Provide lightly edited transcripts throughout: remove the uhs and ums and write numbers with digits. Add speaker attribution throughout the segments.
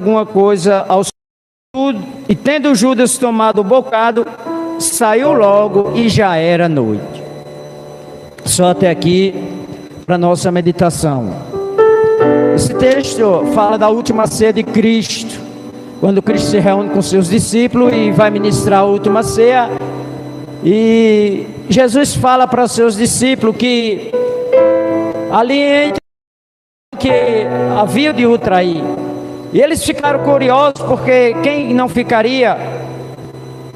Speaker 1: alguma coisa ao e tendo Judas tomado o bocado, saiu logo e já era noite. Só até aqui para nossa meditação. Esse texto fala da última ceia de Cristo, quando Cristo se reúne com seus discípulos e vai ministrar a última ceia. E Jesus fala para os seus discípulos que ali entre que havia de o trair. E eles ficaram curiosos, porque quem não ficaria?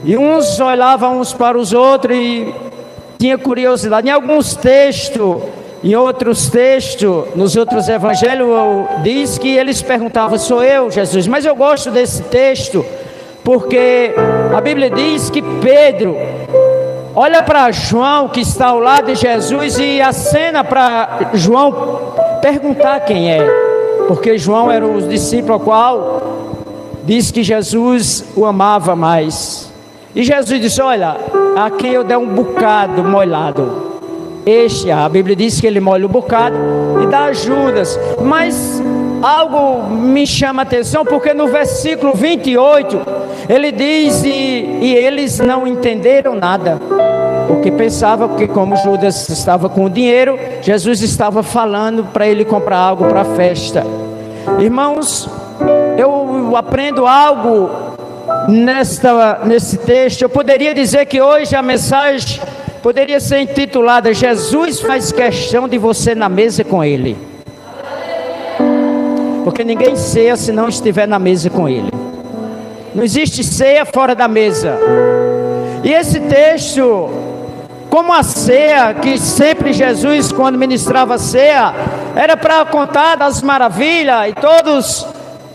Speaker 1: E uns olhavam uns para os outros e tinha curiosidade. Em alguns textos, em outros textos, nos outros evangelhos, diz que eles perguntavam: sou eu, Jesus? Mas eu gosto desse texto, porque a Bíblia diz que Pedro olha para João, que está ao lado de Jesus, e acena para João perguntar quem é. Porque João era o discípulo ao qual diz que Jesus o amava mais. E Jesus disse: olha, a quem eu der um bocado molhado, a Bíblia diz que ele molha o bocado e dá a Judas. Mas algo me chama a atenção, porque no versículo 28 ele diz: e eles não entenderam nada, porque pensava que como Judas estava com o dinheiro, Jesus estava falando para ele comprar algo para a festa. Irmãos, eu aprendo algo nesse texto. Eu poderia dizer que hoje a mensagem poderia ser intitulada: Jesus faz questão de você na mesa com Ele. Porque ninguém ceia se não estiver na mesa com Ele. Não existe ceia fora da mesa. E esse texto, como a ceia, que sempre Jesus, quando ministrava a ceia, era para contar das maravilhas, e todos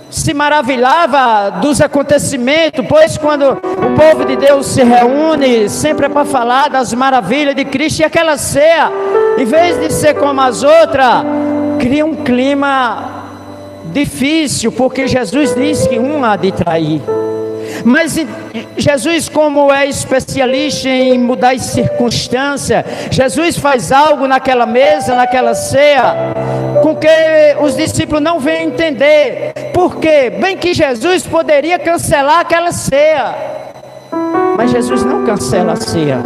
Speaker 1: se maravilhavam dos acontecimentos, pois quando o povo de Deus se reúne, sempre é para falar das maravilhas de Cristo. E aquela ceia, em vez de ser como as outras, cria um clima difícil, porque Jesus disse que um há de trair. Mas Jesus, como é especialista em mudar as circunstâncias, Jesus faz algo naquela mesa, naquela ceia, com que os discípulos não vêm entender. Por quê? Bem que Jesus poderia cancelar aquela ceia, mas Jesus não cancela a ceia.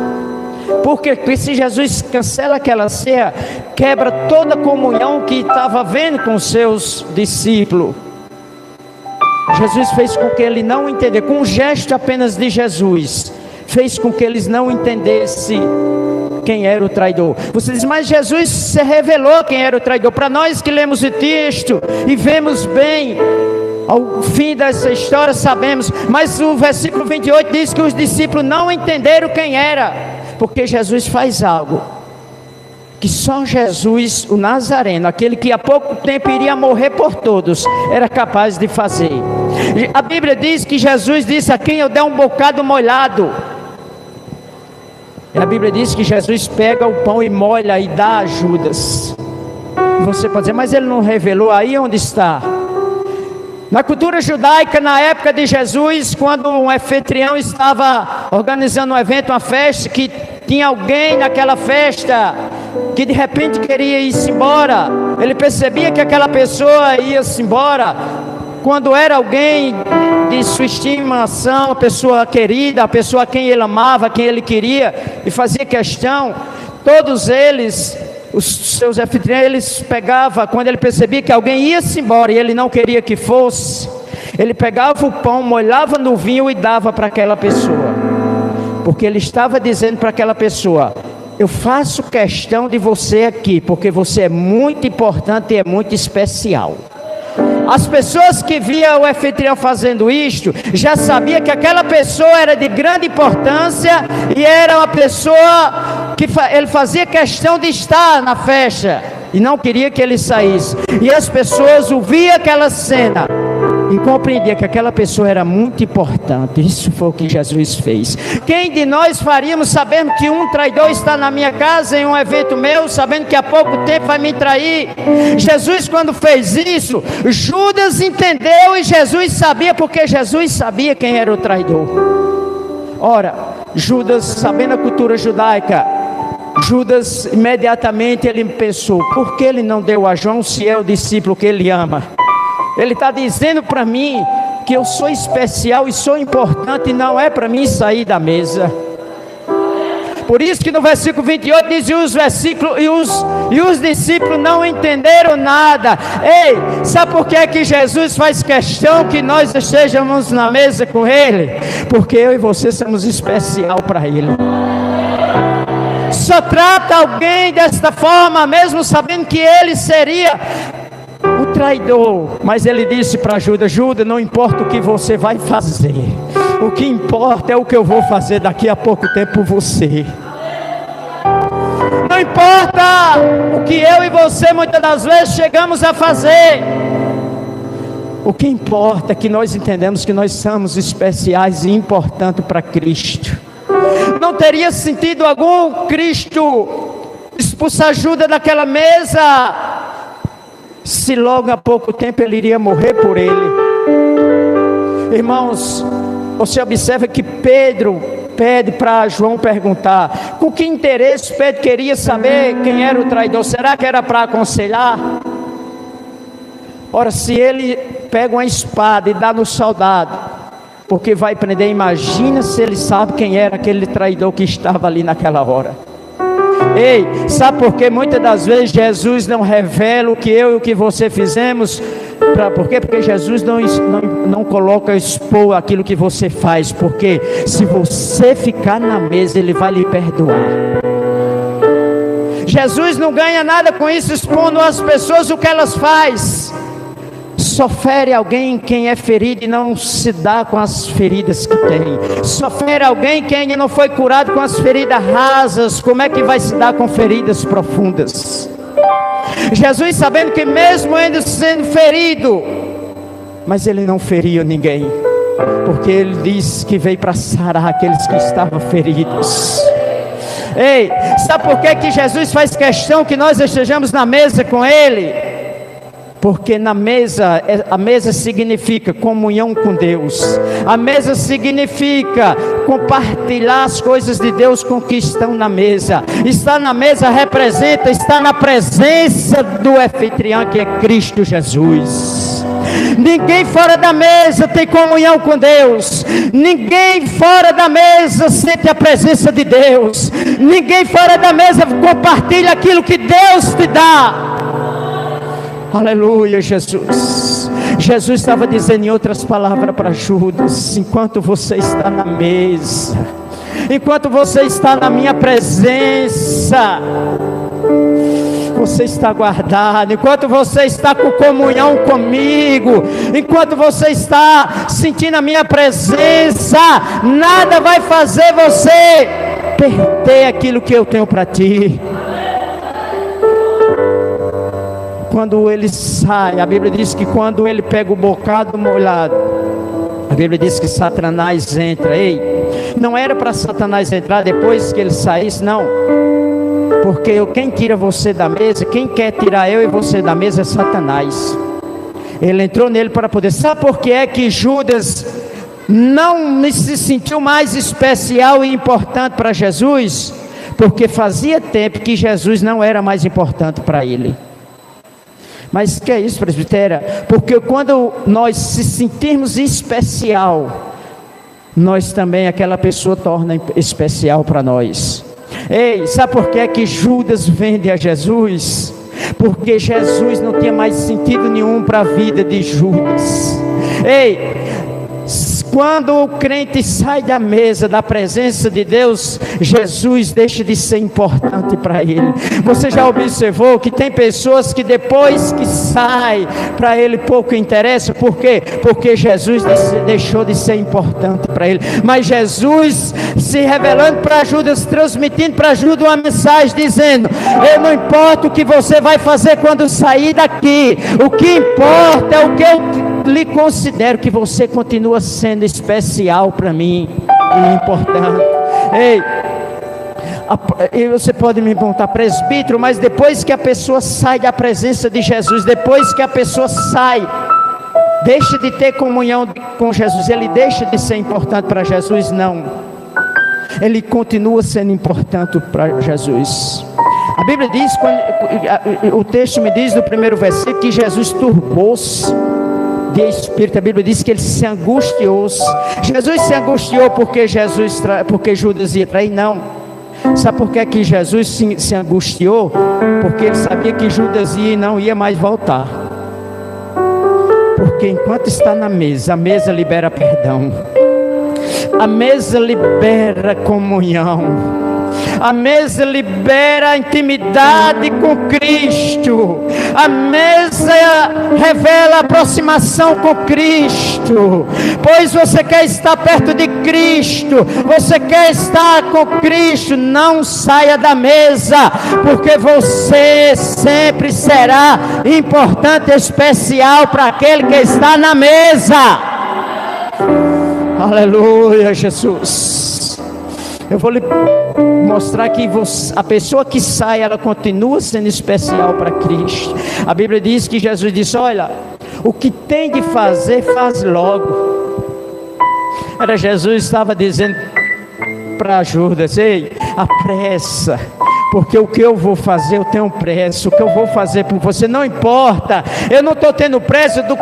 Speaker 1: Porque se Jesus cancela aquela ceia, quebra toda a comunhão que estava havendo com os seus discípulos. Jesus fez com que ele não entendesse, com um gesto apenas de Jesus, fez com que eles não entendessem quem era o traidor. Você diz: mas Jesus se revelou quem era o traidor. Para nós que lemos o texto e vemos bem, ao fim dessa história sabemos. Mas o versículo 28 diz que os discípulos não entenderam quem era, porque Jesus faz algo que só Jesus, o Nazareno, aquele que há pouco tempo iria morrer por todos, era capaz de fazer. A Bíblia diz que Jesus disse: a quem eu der um bocado molhado. E a Bíblia diz que Jesus pega o pão e molha e dá a Judas. E você pode dizer: mas ele não revelou? Aí onde está? Na cultura judaica, na época de Jesus, quando um anfitrião estava organizando um evento, uma festa, que tinha alguém naquela festa que de repente queria ir-se embora, ele percebia que aquela pessoa ia-se embora, quando era alguém de sua estimação, a pessoa querida, a pessoa a quem ele amava, a quem ele queria, e fazia questão, todos eles, os seus anfitriões, eles pegavam, quando ele percebia que alguém ia-se embora e ele não queria que fosse, ele pegava o pão, molhava no vinho e dava para aquela pessoa, porque ele estava dizendo para aquela pessoa: eu faço questão de você aqui, porque você é muito importante e é muito especial. As pessoas que viam o anfitrião fazendo isto, já sabia que aquela pessoa era de grande importância, e era uma pessoa que ele fazia questão de estar na festa, e não queria que ele saísse. E as pessoas ouviam aquela cena e compreendia que aquela pessoa era muito importante. Isso foi o que Jesus fez. Quem de nós faríamos sabendo que um traidor está na minha casa, em um evento meu, sabendo que há pouco tempo vai me trair? Jesus, quando fez isso, Judas entendeu, e Jesus sabia, porque Jesus sabia quem era o traidor. Ora, Judas, sabendo a cultura judaica, Judas imediatamente ele pensou: por que ele não deu a João, se é o discípulo que ele ama? Ele está dizendo para mim que eu sou especial e sou importante, e não é para mim sair da mesa. Por isso que no versículo 28 diz: e os discípulos não entenderam nada. Ei, sabe por que que Jesus faz questão que nós estejamos na mesa com Ele? Porque eu e você somos especial para Ele. Só trata alguém desta forma, mesmo sabendo que ele seria o traidor. Mas ele disse para Judas: Judas, não importa o que você vai fazer, o que importa é o que eu vou fazer daqui a pouco tempo por você. Não importa o que eu e você muitas das vezes chegamos a fazer, o que importa é que nós entendemos que nós somos especiais e importantes para Cristo. Não teria sentido algum Cristo expulsar Judas daquela mesa, se logo a pouco tempo ele iria morrer por ele. Irmãos, você observa que Pedro pede para João perguntar. Com que interesse Pedro queria saber quem era o traidor? Será que era para aconselhar? Ora, se ele pega uma espada e dá no soldado, porque vai prender, imagina se ele sabe quem era aquele traidor que estava ali naquela hora. Ei, sabe por que muitas das vezes Jesus não revela o que eu e o que você fizemos? Por quê? Porque Jesus não coloca expor aquilo que você faz, porque se você ficar na mesa, Ele vai lhe perdoar. Jesus não ganha nada com isso, expondo às pessoas o que elas fazem. Só fere alguém quem é ferido e não se dá com as feridas que tem. Só fere alguém quem ainda não foi curado com as feridas rasas. Como é que vai se dar com feridas profundas? Jesus, sabendo que mesmo ainda sendo ferido, mas ele não feriu ninguém, porque ele disse que veio para sarar aqueles que estavam feridos. Ei, sabe por que Jesus faz questão que nós estejamos na mesa com Ele? Porque na mesa, a mesa significa comunhão com Deus. A mesa significa compartilhar as coisas de Deus com que estão na mesa. Estar na mesa representa estar na presença do anfitrião, que é Cristo Jesus. Ninguém fora da mesa tem comunhão com Deus. Ninguém fora da mesa sente a presença de Deus. Ninguém fora da mesa compartilha aquilo que Deus te dá. Aleluia, Jesus. Jesus estava dizendo em outras palavras para Judas: enquanto você está na mesa, enquanto você está na minha presença, você está guardado. Enquanto você está com comunhão comigo, enquanto você está sentindo a minha presença, nada vai fazer você perder aquilo que eu tenho para ti. Quando ele sai, a Bíblia diz que quando ele pega o bocado molhado, a Bíblia diz que Satanás entra. Ei, não era para Satanás entrar depois que ele saísse, não. Porque quem tira você da mesa, quem quer tirar eu e você da mesa é Satanás. Ele entrou nele para poder. Sabe por que é que Judas não se sentiu mais especial e importante para Jesus? Porque fazia tempo que Jesus não era mais importante para ele. Mas que é isso, presbitério? Porque quando nós se sentirmos especial, nós também, aquela pessoa torna especial para nós. Ei, sabe por que é que Judas vende a Jesus? Porque Jesus não tinha mais sentido nenhum para a vida de Judas. Ei, quando o crente sai da mesa, da presença de Deus, Jesus deixa de ser importante para ele. Você já observou que tem pessoas que depois que sai, para ele pouco interessa? Por quê? Porque Jesus deixou de ser importante para ele. Mas Jesus se revelando para Judas, transmitindo para Judas uma mensagem dizendo: eu não importa o que você vai fazer quando sair daqui, o que importa é o que eu lhe considero, que você continua sendo especial para mim e importante. Ei, você pode me perguntar, presbítero, mas depois que a pessoa sai da presença de Jesus, depois que a pessoa sai, deixa de ter comunhão com Jesus, ele deixa de ser importante para Jesus? Não, ele continua sendo importante para Jesus. A Bíblia diz, o texto me diz no primeiro versículo, que Jesus turbou-se. de espírito. A Bíblia diz que ele se angustiou. Jesus se angustiou porque Judas ia trair? Não. Sabe por que Jesus se angustiou? Porque ele sabia que Judas ia e não ia mais voltar. Porque enquanto está na mesa, a mesa libera perdão, a mesa libera comunhão, a mesa libera intimidade com Cristo, a mesa revela aproximação com Cristo. Pois você quer estar perto de Cristo, você quer estar com Cristo, não saia da mesa, porque você sempre será importante, especial para aquele que está na mesa. Aleluia, Jesus. Eu vou lhe mostrar que a pessoa que sai, ela continua sendo especial para Cristo. A Bíblia diz que Jesus disse: olha, o que tem de fazer, faz logo. Jesus estava dizendo para Judas: ei, apressa, porque o que eu vou fazer, eu tenho pressa. O que eu vou fazer por você não importa. Eu não estou tendo pressa do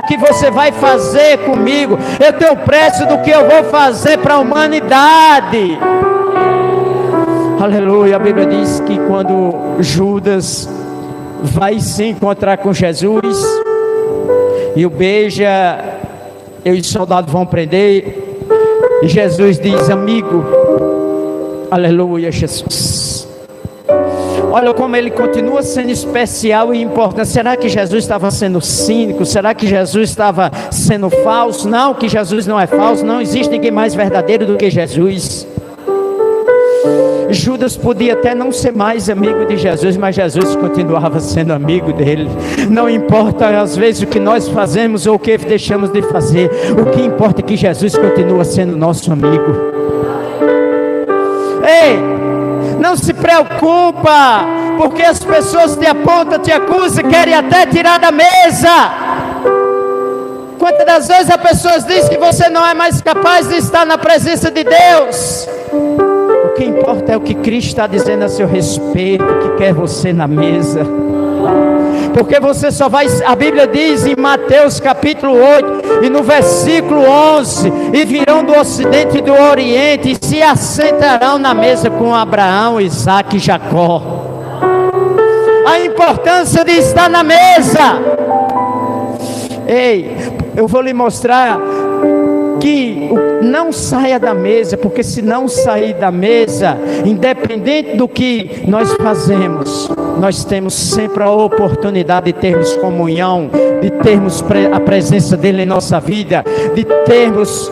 Speaker 1: que você vai fazer comigo. Eu tenho pressa do que eu vou fazer para a humanidade. Aleluia. A Bíblia diz que quando Judas vai se encontrar com Jesus e o beija, e os soldados vão prender, e Jesus diz: amigo. Aleluia, Jesus. Olha como ele continua sendo especial e importante. Será que Jesus estava sendo cínico? Será que Jesus estava sendo falso? Não, que Jesus não é falso. Não existe ninguém mais verdadeiro do que Jesus. Judas podia até não ser mais amigo de Jesus, mas Jesus continuava sendo amigo dele. Não importa às vezes o que nós fazemos ou o que deixamos de fazer, o que importa é que Jesus continua sendo nosso amigo. Ei, não se preocupa, porque as pessoas te apontam, te acusam, querem até tirar da mesa. Quantas das vezes as pessoas dizem que você não é mais capaz de estar na presença de Deus? O que importa é o que Cristo está dizendo a seu respeito, que quer você na mesa. Porque você só vai, a Bíblia diz em Mateus capítulo 8 e no versículo 11: e virão do ocidente e do oriente e se assentarão na mesa com Abraão, Isaque e Jacó. A importância de estar na mesa. Ei, eu vou lhe mostrar que não saia da mesa, porque se não sair da mesa, independente do que nós fazemos, nós temos sempre a oportunidade de termos comunhão, de termos a presença dele em nossa vida, de termos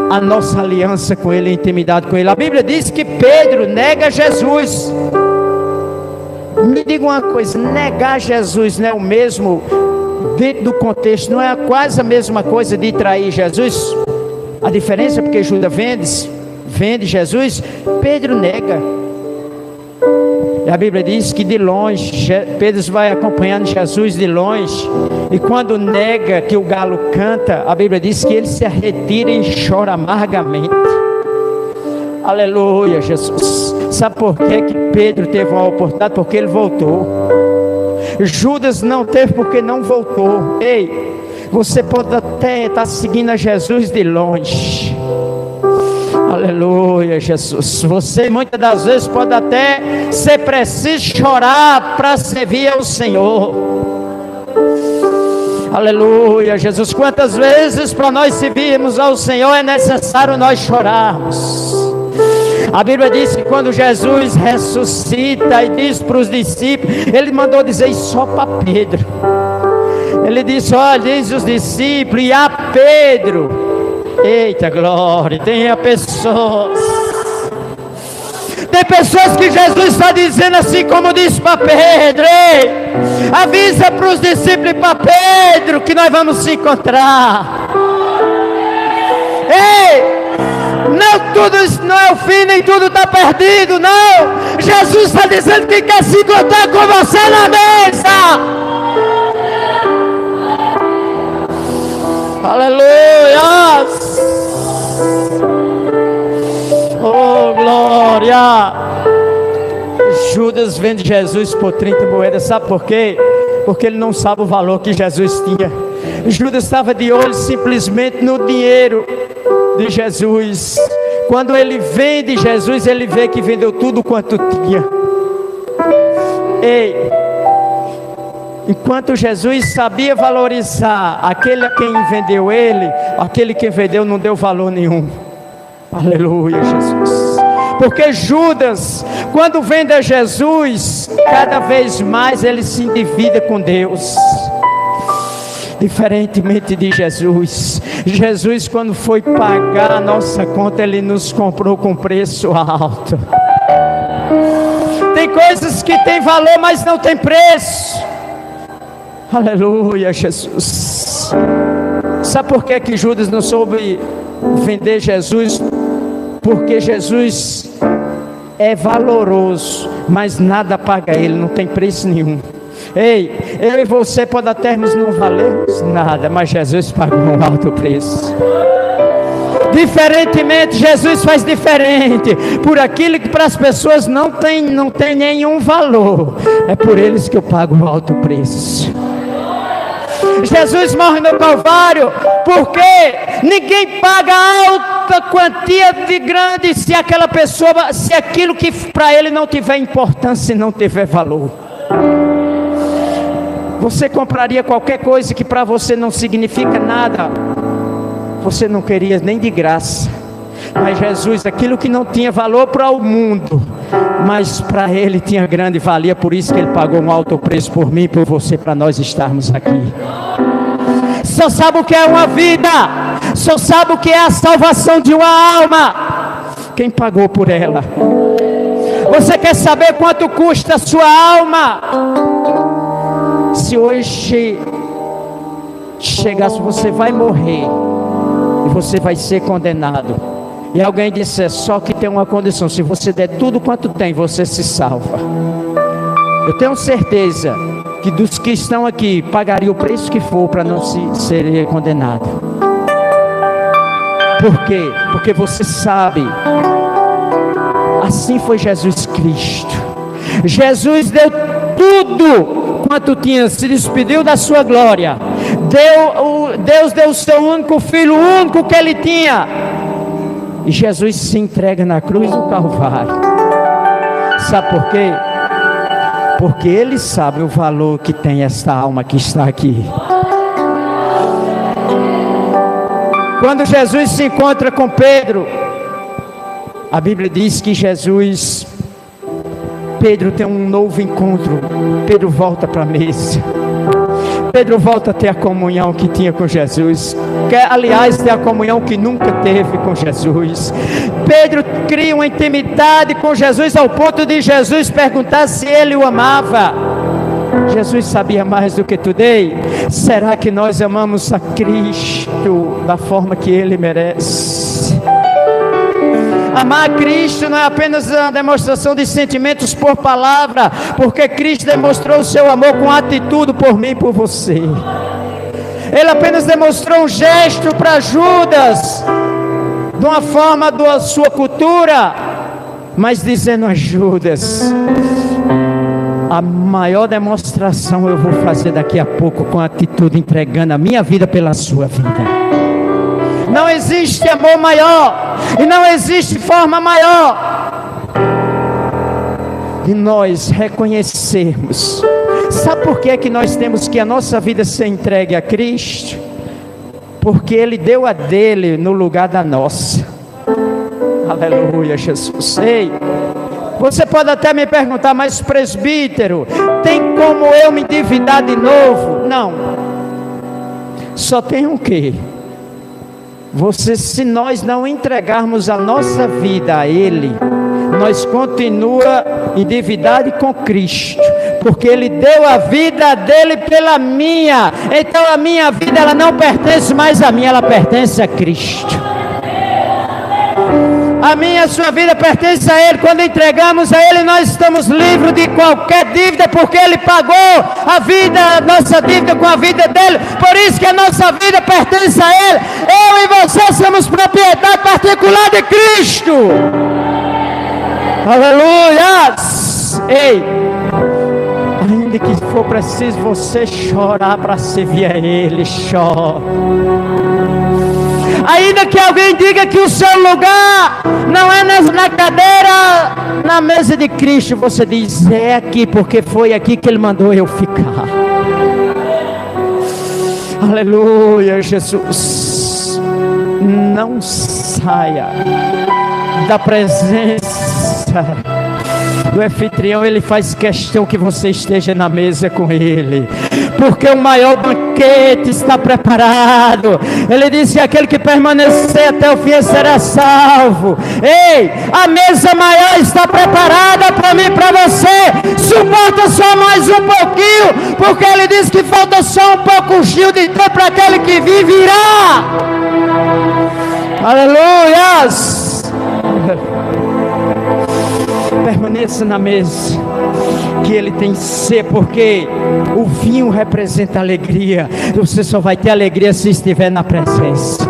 Speaker 1: a nossa aliança com ele, a intimidade com ele. A Bíblia diz que Pedro nega Jesus. Me diga uma coisa: negar Jesus não é o mesmo, dentro do contexto, não é quase a mesma coisa de trair Jesus? A diferença é porque Judas vende Jesus, Pedro nega. E a Bíblia diz que de longe, Pedro vai acompanhando Jesus de longe, e quando nega que o galo canta, a Bíblia diz que ele se retira e chora amargamente. Aleluia, Jesus. Sabe por que Pedro teve uma oportunidade? Porque ele voltou. Judas não teve porque não voltou. Ei, você pode até estar seguindo a Jesus de longe. Aleluia, Jesus. Você muitas das vezes pode até ser preciso chorar para servir ao Senhor. Aleluia, Jesus. Quantas vezes para nós servirmos ao Senhor é necessário nós chorarmos. A Bíblia diz que quando Jesus ressuscita e diz para os discípulos, ele mandou dizer isso só para Pedro. Ele disse: olha, diz os discípulos e a Pedro. Eita glória, tem pessoas que Jesus está dizendo assim como disse para Pedro: ei, avisa para os discípulos e para Pedro que nós vamos se encontrar. Ei, não tudo não é o fim, nem tudo está perdido, não. Jesus está dizendo que quer se encontrar com você na mesa. Aleluia. Oh glória. Judas vende Jesus por 30 moedas. Sabe por quê? Porque ele não sabe o valor que Jesus tinha. Judas estava de olho simplesmente no dinheiro de Jesus. Quando ele vende Jesus, ele vê que vendeu tudo quanto tinha. Ei, enquanto Jesus sabia valorizar aquele a quem vendeu ele, aquele que vendeu não deu valor nenhum. Aleluia, Jesus. Porque Judas, quando vende a Jesus, cada vez mais ele se endivida com Deus. Diferentemente de Jesus. Jesus, quando foi pagar a nossa conta, ele nos comprou com preço alto. Tem coisas que têm valor, mas não tem preço. Aleluia, Jesus. Sabe por que Judas não soube vender Jesus? Porque Jesus é valoroso, mas nada paga ele, não tem preço nenhum. Ei, eu e você podemos até não valermos nada, mas Jesus pagou um alto preço. Diferentemente, Jesus faz diferente. Por aquilo que para as pessoas não tem nenhum valor, é por eles que eu pago um alto preço. Jesus morre no Calvário, porque ninguém paga alta quantia de grande se aquela pessoa, se aquilo que para ele não tiver importância e não tiver valor. Você compraria qualquer coisa que para você não significa nada, você não queria nem de graça. Mas Jesus, aquilo que não tinha valor para o mundo, mas para ele tinha grande valia, por isso que ele pagou um alto preço por mim e por você, para nós estarmos aqui. Só sabe o que é uma vida, só sabe o que é a salvação de uma alma quem pagou por ela. Você quer saber quanto custa a sua alma? Se hoje chegasse, você vai morrer e você vai ser condenado, e alguém disser só que tem uma condição: se você der tudo quanto tem, você se salva. Eu tenho certeza que dos que estão aqui pagaria o preço que for para não ser condenado. Por quê? Porque você sabe, assim foi Jesus Cristo. Jesus deu tudo quanto tinha, se despediu da sua glória. Deus deu o seu único filho, o único que ele tinha. E Jesus se entrega na cruz do Calvário. Sabe por quê? Porque ele sabe o valor que tem esta alma que está aqui. Quando Jesus se encontra com Pedro, a Bíblia diz que Pedro tem um novo encontro. Pedro volta para a mesa. Pedro volta a ter a comunhão que tinha com Jesus, que aliás tem a comunhão que nunca teve com Jesus. Pedro cria uma intimidade com Jesus ao ponto de Jesus perguntar se ele o amava. Jesus sabia mais do que tudo. Ei, será que nós amamos a Cristo da forma que ele merece? Amar a Cristo não é apenas uma demonstração de sentimentos por palavra, porque Cristo demonstrou o seu amor com atitude por mim e por você. Ele apenas demonstrou um gesto para Judas, de uma forma da sua cultura, mas dizendo a Judas: a maior demonstração eu vou fazer daqui a pouco, com atitude, entregando a minha vida pela sua vida. Não existe amor maior, e não existe forma maior de nós reconhecermos. Sabe por que nós temos que a nossa vida ser entregue a Cristo? Porque Ele deu a dele no lugar da nossa. Aleluia, Jesus. Ei, você pode até me perguntar: mas presbítero, tem como eu me endividar de novo? Não. Só tem um quê? Se nós não entregarmos a nossa vida a Ele, nós continua endividado com Cristo, porque Ele deu a vida dele pela minha. Então a minha vida, ela não pertence mais a mim, ela pertence a Cristo. A minha, a sua vida pertence a Ele. Quando entregamos a Ele, nós estamos livres de qualquer dívida, porque Ele pagou a vida, a nossa dívida com a vida dEle. Por isso que a nossa vida pertence a Ele. Eu e você somos propriedade particular de Cristo. Aleluia! Ei, Onde que for preciso você chorar para servir a Ele, chora. Ainda que alguém diga que o seu lugar não é na cadeira, na mesa de Cristo, você diz: é aqui, porque foi aqui que Ele mandou eu ficar. Aleluia, Jesus. Não saia da presença do anfitrião. Ele faz questão que você esteja na mesa com Ele, porque o maior banquete está preparado. Ele disse: aquele que permanecer até o fim será salvo. Ei, a mesa maior está preparada para mim e para você. Suporta só mais um pouquinho, porque Ele disse que falta só um pouquinho de tempo para aquele que viverá. Aleluias. Permaneça na mesa, que Ele tem ser, porque o vinho representa alegria. Você só vai ter alegria se estiver na presença.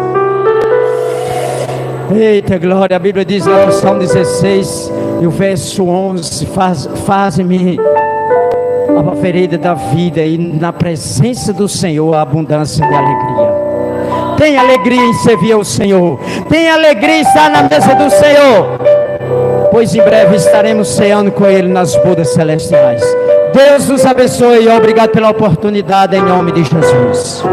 Speaker 1: Eita glória, a Bíblia diz lá no Salmo 16 e o verso 11: Faz-me a ferida da vida, e na presença do Senhor a abundância de alegria. Tem alegria em servir ao Senhor, tem alegria em estar na mesa do Senhor, pois em breve estaremos ceando com Ele nas bodas celestiais. Deus nos abençoe e obrigado pela oportunidade, em nome de Jesus.